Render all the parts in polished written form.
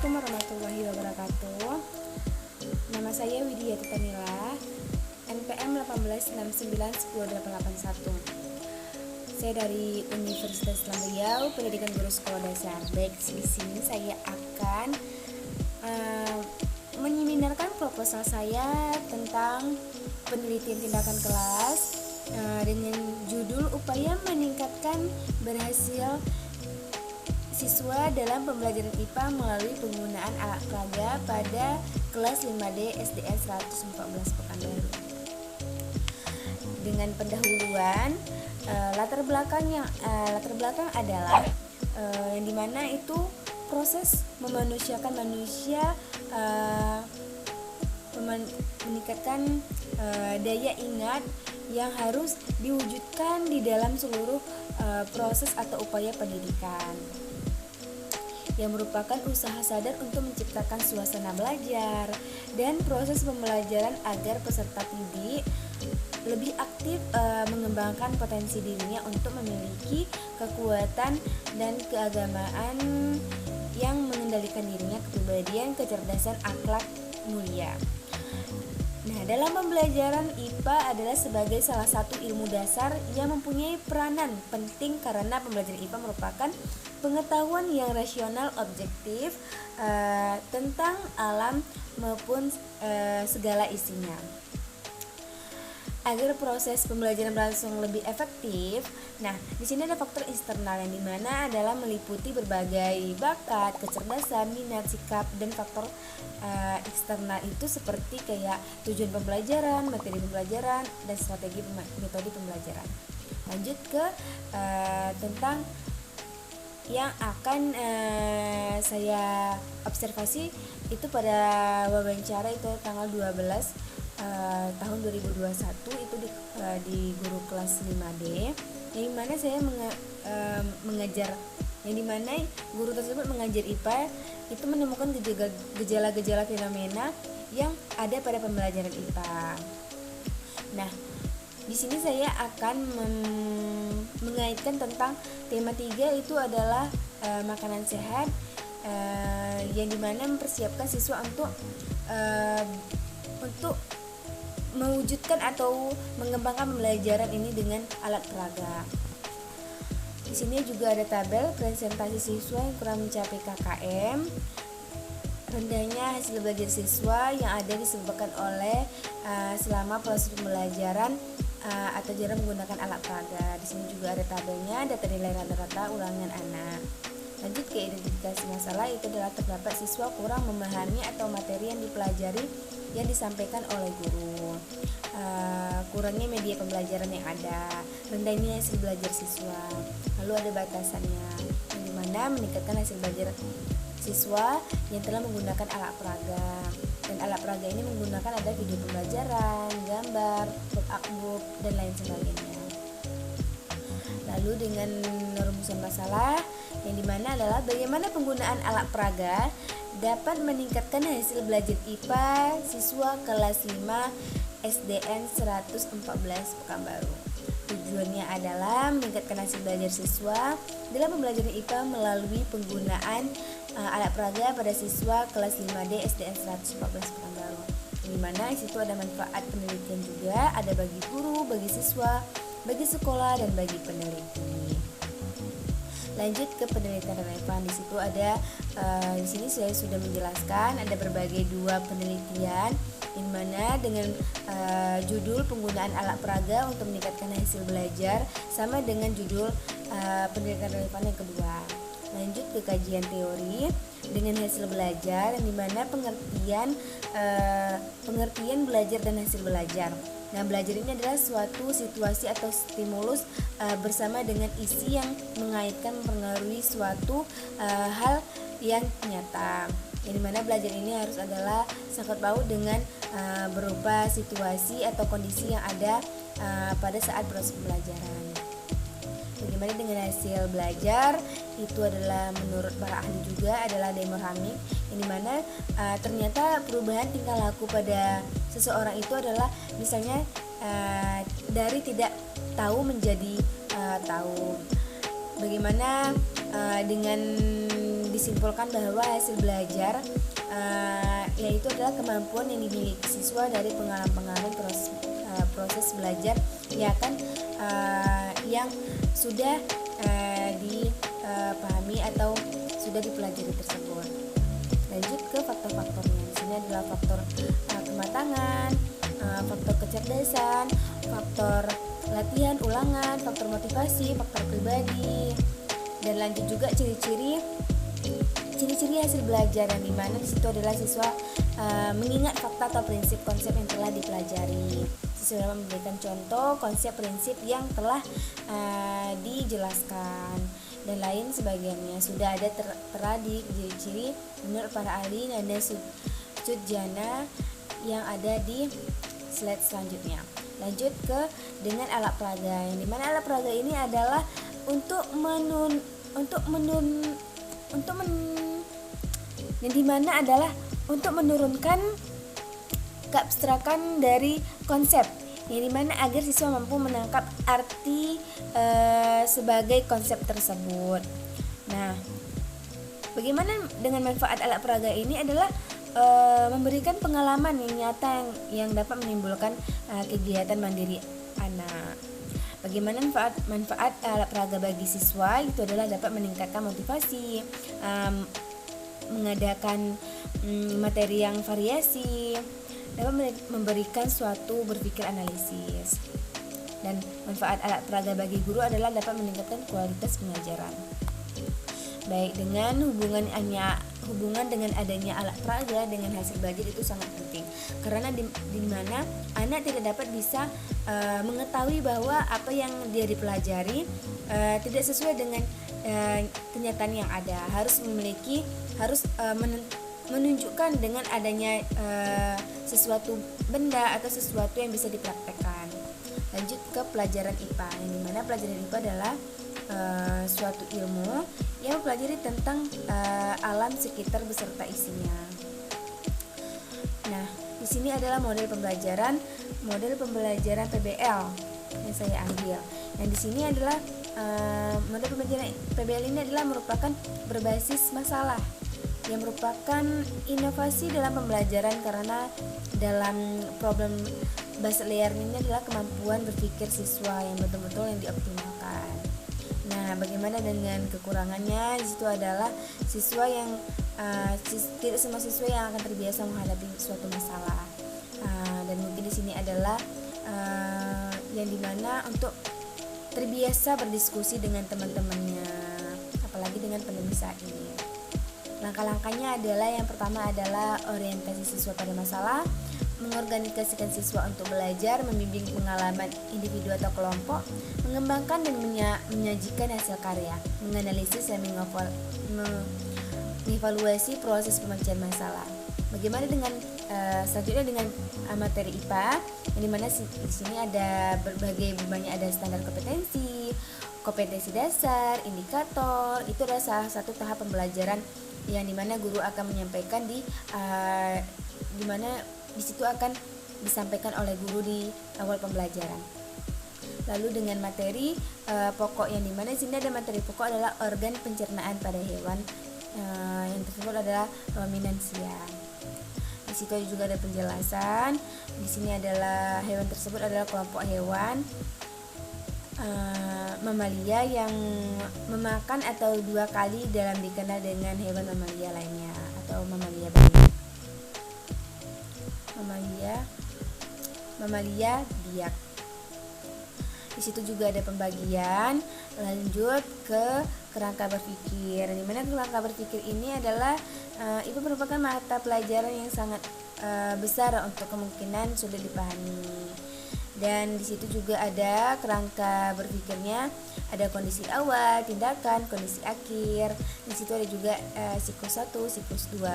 Assalamualaikum warahmatullahi wabarakatuh. Nama saya Widya Titanila, NPM 1869108881. Saya dari Universitas Islam Riau, Pendidikan Guru Sekolah Dasar. Baik, di sini saya akan menyeminarkan proposal saya tentang penelitian tindakan kelas dengan judul upaya meningkatkan berhasil siswa dalam pembelajaran IPA melalui penggunaan alat peraga pada kelas 5D SDN 114 Pekanbaru. Dengan pendahuluan, latar belakang adalah yang dimana itu proses memanusiakan manusia, meningkatkan daya ingat yang harus diwujudkan di dalam seluruh proses atau upaya pendidikan, yang merupakan usaha sadar untuk menciptakan suasana belajar dan proses pembelajaran agar peserta didik lebih aktif mengembangkan potensi dirinya untuk memiliki kekuatan dan keagamaan yang mengendalikan dirinya, kepribadian, kecerdasan, akhlak mulia. Nah, dalam pembelajaran IPA adalah sebagai salah satu ilmu dasar yang mempunyai peranan penting karena pembelajaran IPA merupakan pengetahuan yang rasional objektif tentang alam maupun segala isinya. Agar proses pembelajaran berlangsung lebih efektif, nah di sini ada faktor eksternal yang dimana adalah meliputi berbagai bakat, kecerdasan, minat, sikap, dan faktor eksternal itu seperti kayak tujuan pembelajaran, materi pembelajaran, dan strategi metode pembelajaran. Lanjut ke tentang yang akan saya observasi itu pada wawancara itu tanggal 12 tahun 2021 itu di guru kelas 5D, yang dimana saya mengajar, yang dimana guru tersebut mengajar IPA itu menemukan gejala-gejala fenomena yang ada pada pembelajaran IPA. Nah, di sini saya akan mengaitkan tentang tema 3 itu adalah makanan sehat, yang dimana mempersiapkan siswa untuk mewujudkan atau mengembangkan pembelajaran ini dengan alat peraga. Di sini juga ada tabel presentasi siswa yang kurang mencapai KKM, rendahnya hasil belajar siswa yang ada disebabkan oleh selama proses pembelajaran atau jarang menggunakan alat peraga. Di sini juga ada tabelnya, data nilai rata-rata ulangan anak. Lanjut ke identifikasi masalah, itu adalah terdapat siswa kurang memahami atau materi yang dipelajari yang disampaikan oleh guru, kurangnya media pembelajaran yang ada, rendahnya hasil belajar siswa. Lalu ada batasannya, yang dimana meningkatkan hasil belajar siswa yang telah menggunakan alat peraga. Dan alat peraga ini menggunakan ada video pembelajaran, gambar, book, dan lain sebagainya. Lalu dengan rumusan masalah, yang dimana adalah bagaimana penggunaan alat peraga dapat meningkatkan hasil belajar IPA siswa kelas 5 SDN 114 Pekanbaru. Tujuannya adalah meningkatkan hasil belajar siswa dalam pembelajaran IPA melalui penggunaan alat peraga pada siswa kelas 5D SDN 114 Pekanbaru. Di mana situ ada manfaat penelitian juga, ada bagi guru, bagi siswa, bagi sekolah, dan bagi peneliti. Lanjut ke penelitian relevan. Di situ ada di sini saya sudah menjelaskan ada berbagai dua penelitian, di mana dengan judul penggunaan alat peraga untuk meningkatkan hasil belajar sama dengan judul penelitian relevan yang kedua. Lanjut ke kajian teori dengan hasil belajar, yang dimana pengertian belajar dan hasil belajar. Nah, belajar ini adalah suatu situasi atau stimulus bersama dengan isi yang mengaitkan mempengaruhi suatu hal yang nyata. Yang dimana belajar ini harus adalah sangkut paut dengan berupa situasi atau kondisi yang ada pada saat proses pembelajaran. Bagaimana dengan hasil belajar? Itu adalah menurut para ahli juga adalah demografik, yang dimana ternyata perubahan tingkah laku pada seseorang itu adalah misalnya dari tidak tahu menjadi tahu. Bagaimana dengan disimpulkan bahwa hasil belajar yaitu adalah kemampuan yang dimiliki siswa dari pengalaman proses belajar yang sudah dipahami atau sudah dipelajari tersebut. Lanjut ke faktor-faktornya. Di sini adalah faktor kematangan, faktor kecerdasan, faktor latihan ulangan, faktor motivasi, faktor pribadi. Dan lanjut juga ciri-ciri hasil belajar, yang dimana di situ adalah siswa mengingat fakta atau prinsip konsep yang telah dipelajari. Siswa memberikan contoh konsep prinsip yang telah dijelaskan dan lain sebagainya. Sudah ada tera di ciri-ciri menurut para ahli Nanda Sudjana yang ada di slide selanjutnya. Lanjut ke dengan alat peraga, yang dimana alat peraga ini adalah untuk menurunkan keabstrakan dari konsep, yang dimana agar siswa mampu menangkap arti sebagai konsep tersebut. Nah, bagaimana dengan manfaat alat peraga ini adalah memberikan pengalaman yang nyata yang dapat menimbulkan kegiatan mandiri anak. Bagaimana manfaat alat peraga bagi siswa? Itu adalah dapat meningkatkan motivasi, mengadakan materi yang variasi, dapat memberikan suatu berpikir analisis. Dan manfaat alat peraga bagi guru adalah dapat meningkatkan kualitas pengajaran. Baik, dengan hubungan dengan adanya alat peraga dengan hasil belajar itu sangat penting, karena di mana anak tidak dapat bisa mengetahui bahwa apa yang dia dipelajari tidak sesuai dengan kenyataan yang ada. Harus menunjukkan dengan adanya sesuatu benda atau sesuatu yang bisa dipraktekkan. Lanjut ke pelajaran IPA, yang dimana pelajaran IPA adalah suatu ilmu yang mempelajari tentang alam sekitar beserta isinya. Nah, di sini adalah model pembelajaran PBL yang saya ambil. Yang di sini adalah model pembelajaran PBL ini adalah merupakan berbasis masalah, yang merupakan inovasi dalam pembelajaran, karena dalam problem based learning ini adalah kemampuan berpikir siswa yang betul-betul yang dioptimalkan. Nah, bagaimana dengan kekurangannya? Di situ adalah siswa yang tidak semua siswa yang akan terbiasa menghadapi suatu masalah, dan mungkin di sini adalah yang dimana untuk terbiasa berdiskusi dengan teman-temannya, apalagi dengan pandemi saat ini. Langkah-langkahnya adalah yang pertama adalah orientasi siswa pada masalah, mengorganisasikan siswa untuk belajar, membimbing pengalaman individu atau kelompok, mengembangkan dan menyajikan hasil karya, menganalisis dan mengevaluasi proses pemecahan masalah. Bagaimana dengan selanjutnya dengan materi IPA, yang dimana di sini ada banyak ada standar kompetensi dasar, indikator. Itu adalah salah satu tahap pembelajaran yang dimana guru akan menyampaikan dimana di situ akan disampaikan oleh guru di awal pembelajaran. Lalu dengan materi pokok, yang dimana di sini ada materi pokok adalah organ pencernaan pada hewan, yang tersebut adalah ruminansia. Di situ juga ada penjelasan. Di sini adalah hewan tersebut adalah kelompok hewan mamalia yang memakan atau dua kali dalam dikenal dengan hewan mamalia lainnya atau mamalia bayi. Mamalia biak. Di situ juga ada pembagian. Lanjut ke kerangka berpikir, di mana kerangka berpikir ini adalah itu merupakan mata pelajaran yang sangat besar untuk kemungkinan sulit dipahami. Dan di situ juga ada kerangka berpikirnya, ada kondisi awal, tindakan, kondisi akhir. Di situ ada juga siklus 1, siklus 2.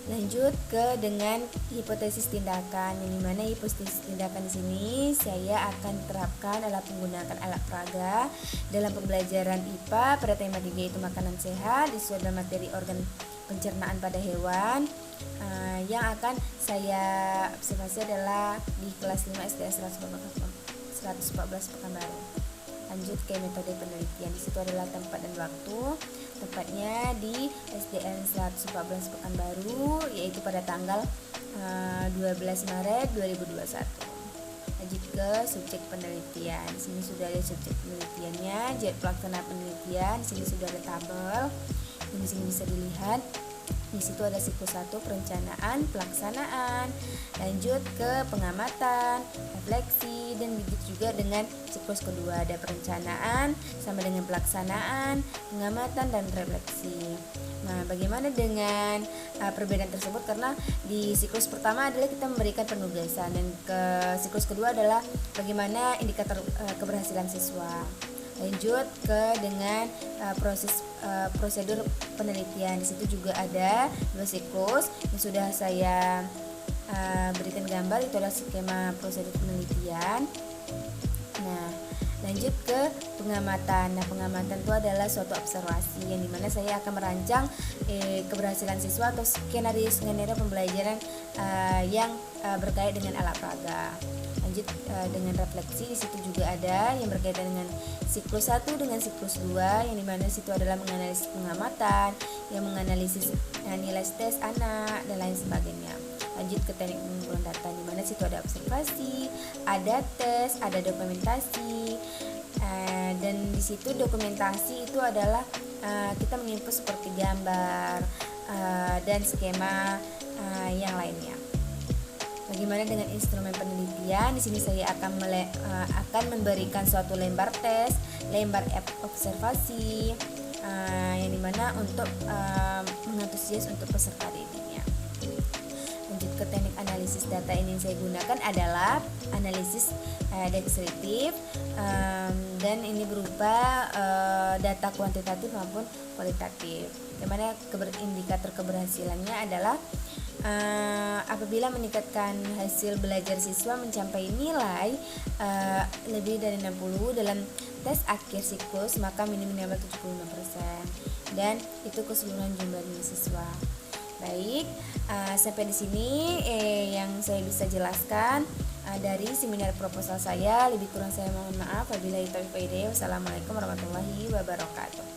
Lanjut ke dengan hipotesis tindakan, yang dimana hipotesis tindakan di sini saya akan terapkan adalah menggunakan alat peraga dalam pembelajaran IPA pada tema 3 yaitu makanan sehat. Di situ ada materi organ pencernaan pada hewan. Yang akan saya observasi adalah di kelas 5 SDA 114 Pekanbaru. Lanjut ke metode penelitian. Di situ adalah tempat dan waktu. tepatnya di SDN 114 Pekanbaru, yaitu pada tanggal 12 Maret 2021. Lanjut ke subjek penelitian. Di sini sudah ada subjek penelitiannya, jadwal pelaksanaan penelitian. Di sini sudah ada tabel. Di sini bisa dilihat. Di situ ada siklus 1 perencanaan, pelaksanaan, lanjut ke pengamatan, refleksi, dan begitu juga dengan siklus kedua ada perencanaan sama dengan pelaksanaan, pengamatan, dan refleksi. Nah, bagaimana dengan perbedaan tersebut? Karena di siklus pertama adalah kita memberikan penugasan, dan ke siklus kedua adalah bagaimana indikator keberhasilan siswa. Lanjut ke dengan prosedur penelitian. Di situ juga ada 2 siklus yang sudah saya berikan gambar, itu adalah skema prosedur penelitian. Nah, lanjut ke pengamatan. Nah, pengamatan itu adalah suatu observasi yang dimana saya akan merancang keberhasilan siswa atau skenario pembelajaran yang berkait dengan alat peraga. Lanjut dengan refleksi. Di situ juga ada yang berkaitan dengan siklus 1 dengan siklus 2, yang dimana situ adalah menganalisis pengamatan, yang menganalisis nilai tes anak, dan lain sebagainya. Lanjut ke teknik pengumpulan data, di mana situ ada observasi, ada tes, ada dokumentasi, dan di situ dokumentasi itu adalah kita menginput seperti gambar dan skema yang lainnya. Bagaimana dengan instrumen penelitian? Di sini saya akan memberikan suatu lembar tes, lembar observasi, yang dimana untuk mengantusias untuk peserta didiknya. Lanjut ke teknik analisis data ini yang saya gunakan adalah analisis deskriptif, dan ini berupa data kuantitatif maupun kualitatif. Dimana indikator keberhasilannya adalah apabila meningkatkan hasil belajar siswa mencapai nilai lebih dari 60 dalam tes akhir siklus, maka minimal 75%, dan itu keseluruhan jumlah nilai siswa. Baik, sampai di sini yang saya bisa jelaskan dari seminar proposal saya. Lebih kurang saya mohon maaf. Wabillahi taufiq wal hidayah. Wassalamualaikum warahmatullahi wabarakatuh.